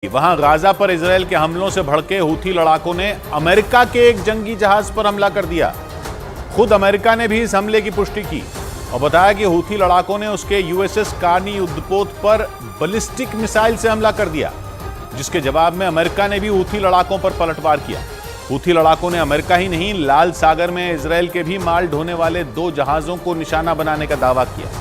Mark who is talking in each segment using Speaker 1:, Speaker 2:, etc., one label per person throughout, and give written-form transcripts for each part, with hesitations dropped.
Speaker 1: वहां गाजा पर इजरायल के हमलों से भड़के हूथी लड़ाकों ने अमेरिका के एक जंगी जहाज पर हमला कर दिया। खुद अमेरिका ने भी इस हमले की पुष्टि की और बताया कि हूथी लड़ाकों ने उसके यूएसएस कार्नी युद्धपोत पर बैलिस्टिक मिसाइल से हमला कर दिया, जिसके जवाब में अमेरिका ने भी हूथी लड़ाकों पर पलटवार किया। हूथी लड़ाकों ने अमेरिका ही नहीं, लाल सागर में इजरायल के भी माल ढोने वाले 2 जहाजों को निशाना बनाने का दावा किया।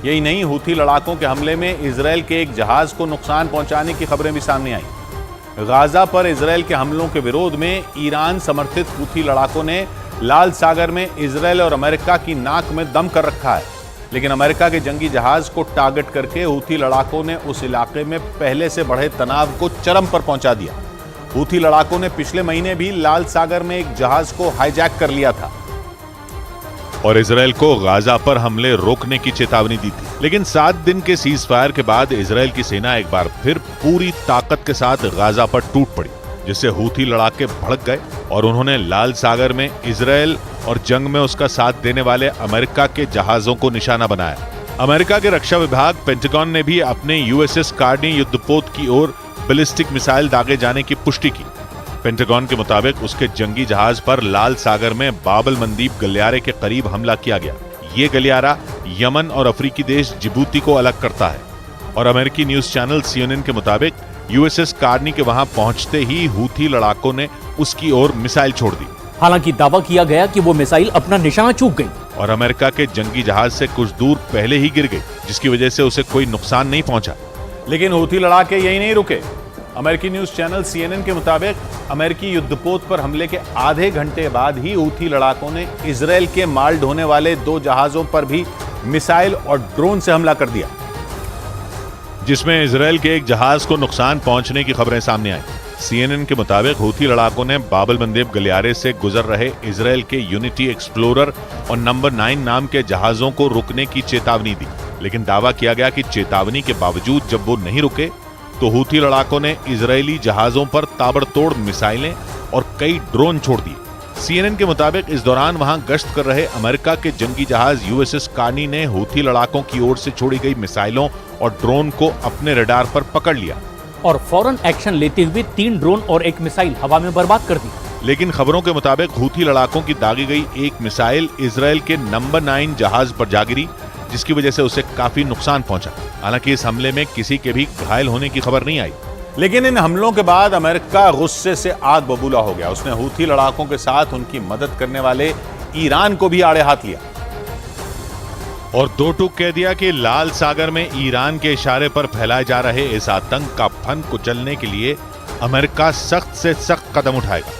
Speaker 1: यही नहीं, हूथी लड़ाकों के हमले में इजरायल के एक जहाज को नुकसान पहुंचाने की खबरें भी सामने आई। गाजा पर इजरायल के हमलों के विरोध में ईरान समर्थित हूथी लड़ाकों ने लाल सागर में इजरायल और अमेरिका की नाक में दम कर रखा है, लेकिन अमेरिका के जंगी जहाज को टारगेट करके हूथी लड़ाकों ने उस इलाके में पहले से बढ़े तनाव को चरम पर पहुंचा दिया। हूथी लड़ाकों ने पिछले महीने भी लाल सागर में एक जहाज को हाईजैक कर लिया था और इजरायल को गाजा पर हमले रोकने की चेतावनी दी थी, लेकिन 7 दिन के सीज फायर के बाद इजरायल की सेना एक बार फिर पूरी ताकत के साथ गाजा पर टूट पड़ी, जिससे हूथी लड़ाके भड़क गए और उन्होंने लाल सागर में इजरायल और जंग में उसका साथ देने वाले अमेरिका के जहाजों को निशाना बनाया। अमेरिका के रक्षा विभाग पेंटागन ने भी अपने यूएसएस कार्नी युद्धपोत की ओर बैलिस्टिक मिसाइल दागे जाने की पुष्टि की। पेंटागन के मुताबिक उसके जंगी जहाज पर लाल सागर में बाबल मंदीब गलियारे के करीब हमला किया गया। ये गलियारा यमन और अफ्रीकी देश जिबूती को अलग करता है और अमेरिकी न्यूज चैनल CNN के मुताबिक यूएसएस कार्नी के वहां पहुंचते ही हूथी लड़ाकों ने उसकी ओर मिसाइल छोड़ दी।
Speaker 2: हालांकि दावा किया गया कि वो मिसाइल अपना निशाना चूक गई
Speaker 1: और अमेरिका के जंगी जहाज से कुछ दूर पहले ही गिर गई, जिसकी वजह से उसे कोई नुकसान नहीं पहुंचा। लेकिन हूथी लड़ाके यही नहीं रुके। अमेरिकी न्यूज चैनल CNN के मुताबिक अमेरिकी युद्धपोत पर हमले के आधे घंटे बाद ही हूथी लड़ाकों ने इजरायल के माल ढोने वाले 2 जहाजों पर भी मिसाइल और ड्रोन से हमला कर दिया, जिसमें इजरायल के एक जहाज को नुकसान पहुंचने की खबरें सामने आई। CNN के मुताबिक हूथी लड़ाकों ने बाबल मंदेब गलियारे से गुजर रहे इजरायल के यूनिटी एक्सप्लोरर और नंबर 9 नाम के जहाजों को रुकने की चेतावनी दी, लेकिन दावा किया गया कि चेतावनी के बावजूद जब वो नहीं रुके तो हूथी लड़ाकों ने इजरायली जहाजों पर ताबड़तोड़ मिसाइलें और कई ड्रोन छोड़ दिए। CNN के मुताबिक इस दौरान वहां गश्त कर रहे अमेरिका के जंगी जहाज यूएसएस कार्नी ने हूथी लड़ाकों की ओर से छोड़ी गई मिसाइलों और ड्रोन को अपने रडार पर पकड़ लिया
Speaker 2: और फौरन एक्शन लेते हुए 3 ड्रोन और 1 मिसाइल हवा में बर्बाद कर दी।
Speaker 1: लेकिन खबरों के मुताबिक हूथी लड़ाकों की दागी गई एक मिसाइल इजरायल के नंबर 9 जहाज पर जा गिरी, जिसकी वजह से उसे काफी नुकसान पहुंचा। हालांकि इस हमले में किसी के भी घायल होने की खबर नहीं आई, लेकिन इन हमलों के बाद अमेरिका गुस्से से आग बबूला हो गया। उसने हूथी लड़ाकों के साथ उनकी मदद करने वाले ईरान को भी आड़े हाथ लिया और 2 टूक कह दिया कि लाल सागर में ईरान के इशारे पर फैलाए जा रहे इस आतंक का फन कुचलने के लिए अमेरिका सख्त से सख्त कदम उठाएगा।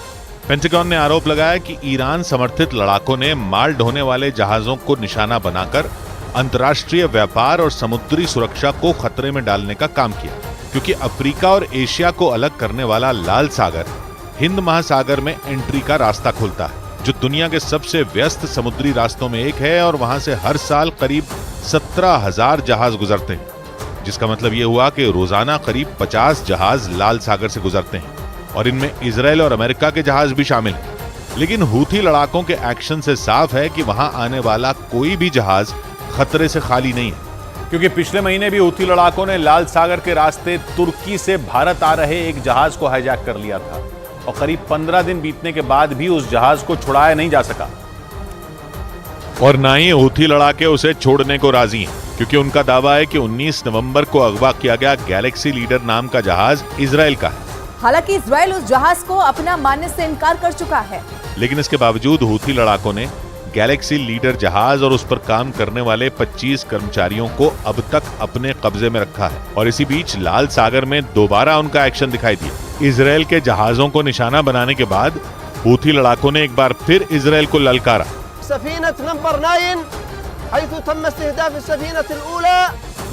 Speaker 1: पेंटागन ने आरोप लगाया कि ईरान समर्थित लड़ाकों ने माल ढोने वाले जहाजों को निशाना बनाकर अंतर्राष्ट्रीय व्यापार और समुद्री सुरक्षा को खतरे में डालने का काम किया, क्योंकि अफ्रीका और एशिया को अलग करने वाला लाल सागर हिंद महासागर में एंट्री का रास्ता खोलता है, जो दुनिया के सबसे व्यस्त समुद्री रास्तों में एक है और वहां से हर साल करीब 17,000 जहाज गुजरते हैं, जिसका मतलब यह हुआ कि रोजाना करीब 50 जहाज लाल सागर से गुजरते हैं और इनमें इजरायल और अमेरिका के जहाज भी शामिल हैं। लेकिन हूथी लड़ाकों के एक्शन से साफ है कि वहां आने वाला कोई भी जहाज खतरे से खाली नहीं है, क्योंकि पिछले महीने भी हूथी लड़ाकों ने लाल सागर के रास्ते तुर्की से भारत आ रहे एक जहाज को हाईजैक कर लिया था और करीब 15 दिन बीतने के बाद भी उस जहाज को छुड़ाया नहीं जा सका और ना ही हूथी लड़ाके उसे छोड़ने को राजी हैं, क्योंकि उनका दावा है कि 19 नवंबर को अगवा किया गया गैलेक्सी लीडर नाम का जहाज इजरायल का है।
Speaker 3: हालांकि इजरायल उस जहाज को अपना मानने से इनकार कर चुका है,
Speaker 1: लेकिन इसके बावजूद हूथी लड़ाकों ने गैलेक्सी लीडर जहाज और उस पर काम करने वाले 25 कर्मचारियों को अब तक अपने कब्जे में रखा है और इसी बीच लाल सागर में दोबारा उनका एक्शन दिखाई दिया। इजरायल के जहाजों को निशाना बनाने के बाद हूथी लड़ाकों ने एक बार फिर इजरायल को ललकारा।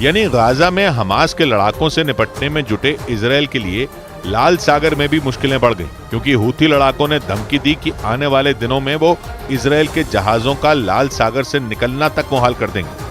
Speaker 1: यानी गाजा में हमास के लड़ाकों से निपटने में जुटे इजरायल के लिए लाल सागर में भी मुश्किलें बढ़ गईं, क्योंकि हूथी लड़ाकों ने धमकी दी कि आने वाले दिनों में वो इजरायल के जहाजों का लाल सागर से निकलना तक मुहाल कर देंगे।